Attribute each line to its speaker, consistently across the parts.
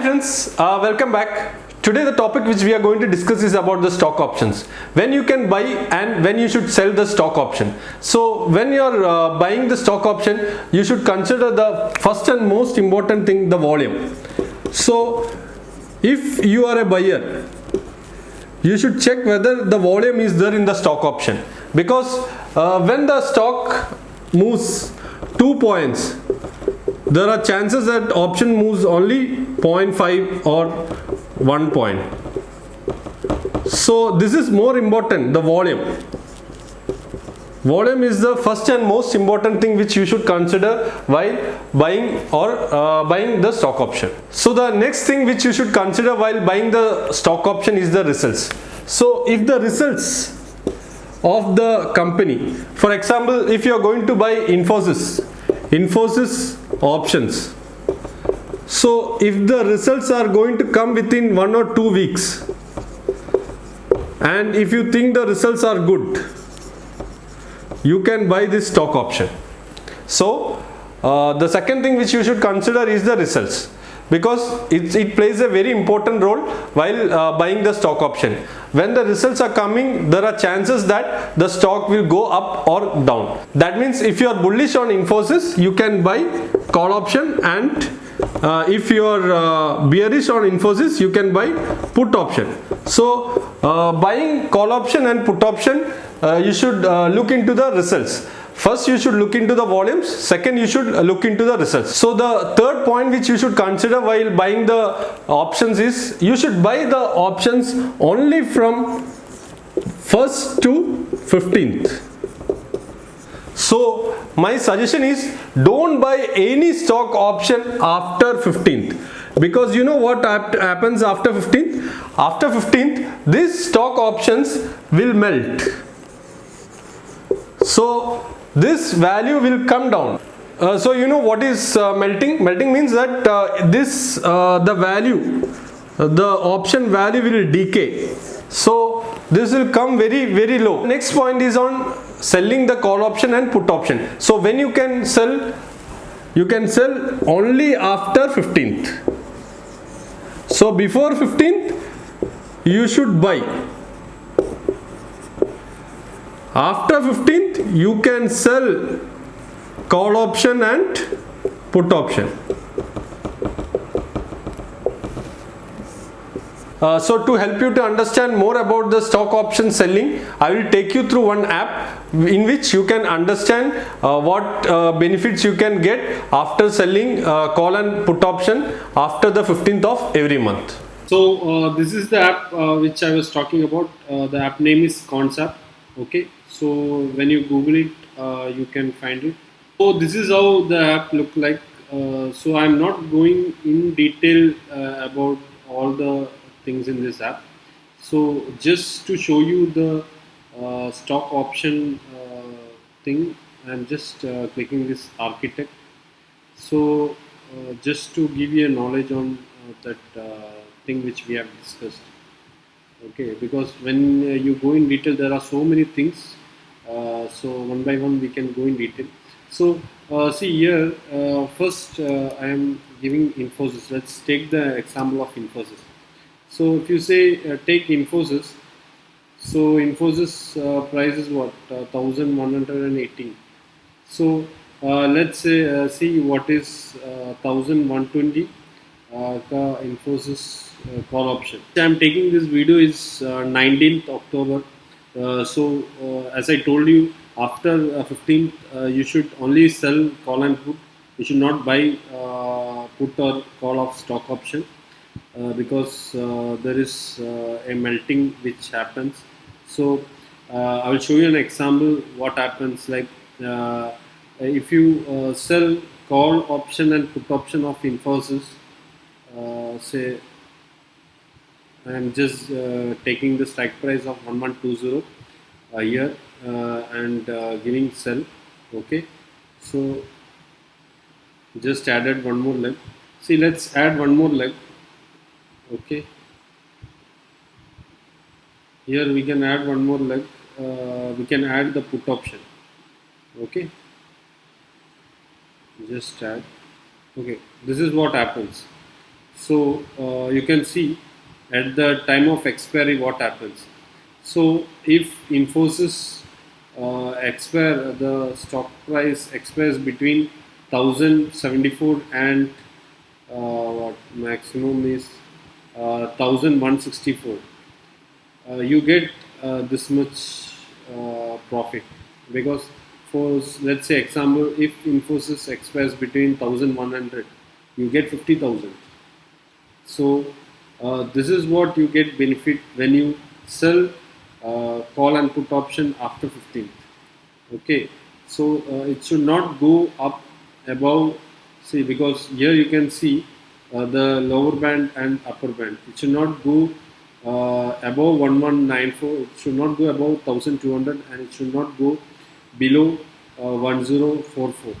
Speaker 1: friends, welcome back. Today the topic which we are going to discuss is about the stock options. When you can buy and when you should sell the stock option. So when you are buying the stock option, you should consider the first and most important thing, the volume. So if you are a buyer, you should check whether the volume is there in the stock option, because when the stock moves 2 points, there are chances that option moves only 0.5 or 1 point. So this is more important, the volume. Volume is the first and most important thing which you should consider while buying or buying the stock option. So the next thing which you should consider while buying the stock option is the results. So if the results of the company, for example, if you are going to buy Infosys options, so if the results are going to come within 1 or 2 weeks, and if you think the results are good, you can buy this stock option. So the second thing which you should consider is the results, because it plays a very important role while buying the stock option. When the results are coming, there are chances that the stock will go up or down. That means if you are bullish on Infosys, you can buy call option, and if you are bearish on Infosys, you can buy put option. So buying call option and put option, you should look into the results. First, you should look into the volumes. Second, you should look into the results. So the third point which you should consider while buying the options is, you should buy the options only from 1st to 15th. So my suggestion is, don't buy any stock option after 15th, because you know what happens after 15th? After 15th, these stock options will melt. So this value will come down. So you know what is melting? Melting means that the value, the option value will decay. So this will come very low. Next point is on selling the call option and put option. So when you can sell only after 15th. So before 15th, you should buy. After 15th, you can sell call option and put option. So to help you to understand more about the stock option selling, I will take you through one app in which you can understand what benefits you can get after selling call and put option after the 15th of every month.
Speaker 2: So this is the app which I was talking about. The app name is Concept. Okay, so when you Google it, you can find it. So this is how the app look like. So I'm not going in detail about all the things in this app. So just to show you the stock option thing, I'm just clicking this architect. So just to give you a knowledge on that thing which we have discussed. Okay, because when you go in detail, there are so many things. So one by one we can go in detail. So see here, first I am giving Infosys. Let's take the example of Infosys. So if you say take Infosys, so Infosys price is what, 1118. So let's say see what is 1120 Infosys call option. I'm taking this video is 19th October. So as I told you, after 15th you should only sell call and put. You should not buy put or call of stock option because there is a melting which happens. So I will show you an example what happens, like if you sell call option and put option of Infosys, say I am just taking the strike price of 1120 here and giving sell. Okay, so just added one more leg. See, let's add one more leg. Okay, here we can add one more leg. We can add the put option. Okay, just add. Okay, this is what happens. So you can see at the time of expiry what happens. So if Infosys the stock price expires between 1074 and what maximum is 1164. You get this much profit, because for let's say example, if Infosys expires between 1100, you get 50,000. So this is what you get benefit when you sell call and put option after 15th. Okay, so it should not go up above, see, because here you can see the lower band and upper band. It should not go above 1194, it should not go above 1200, and it should not go below 1044.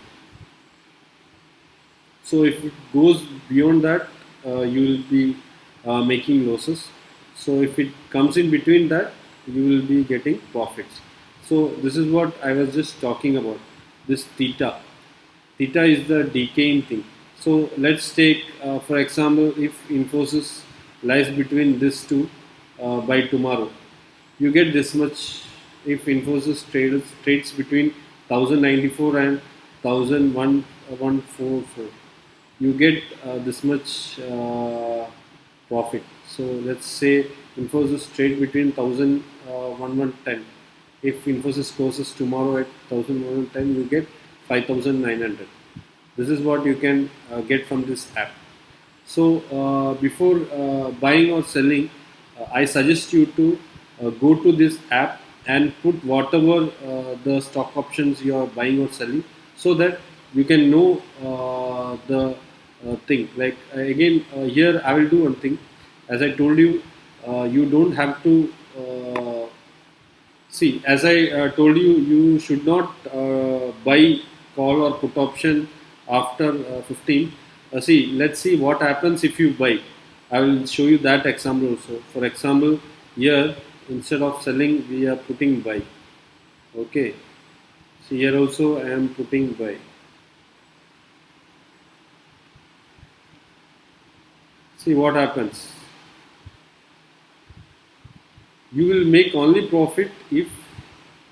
Speaker 2: So if it goes beyond that, you will be making losses. So if it comes in between that, you will be getting profits. So this is what I was just talking about, this theta. Theta is the decaying thing. So let's take for example, if Infosys lies between these two by tomorrow, you get this much. If Infosys trades between 1094 and 1144, you get this much profit. So let's say Infosys trade between 1110. If Infosys closes tomorrow at 1110, you get 5900. This is what you can get from this app. So before buying or selling, I suggest you to go to this app and put whatever the stock options you are buying or selling, so that you can know the thing. Like again, here I will do one thing. As I told you, you don't have to see. As I told you, you should not buy call or put option after 15. See, let's see what happens if you buy. I will show you that example also. For example, here instead of selling, we are putting buy. Okay. So here also I am putting buy. See what happens. You will make only profit if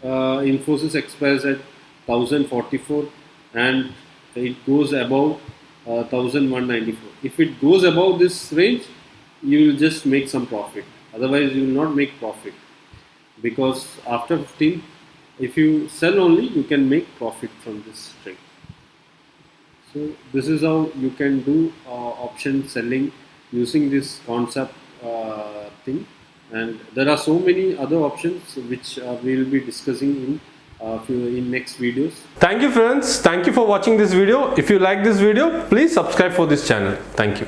Speaker 2: Infosys expires at 1044 and it goes above 1194. If it goes above this range, you will just make some profit. Otherwise, you will not make profit, because after 15, if you sell only, you can make profit from this trade. So this is how you can do option selling using this concept thing. And there are so many other options which we will be discussing in next videos.
Speaker 1: Thank you friends. Thank you for watching this video. If you like this video, please subscribe for this channel. Thank you.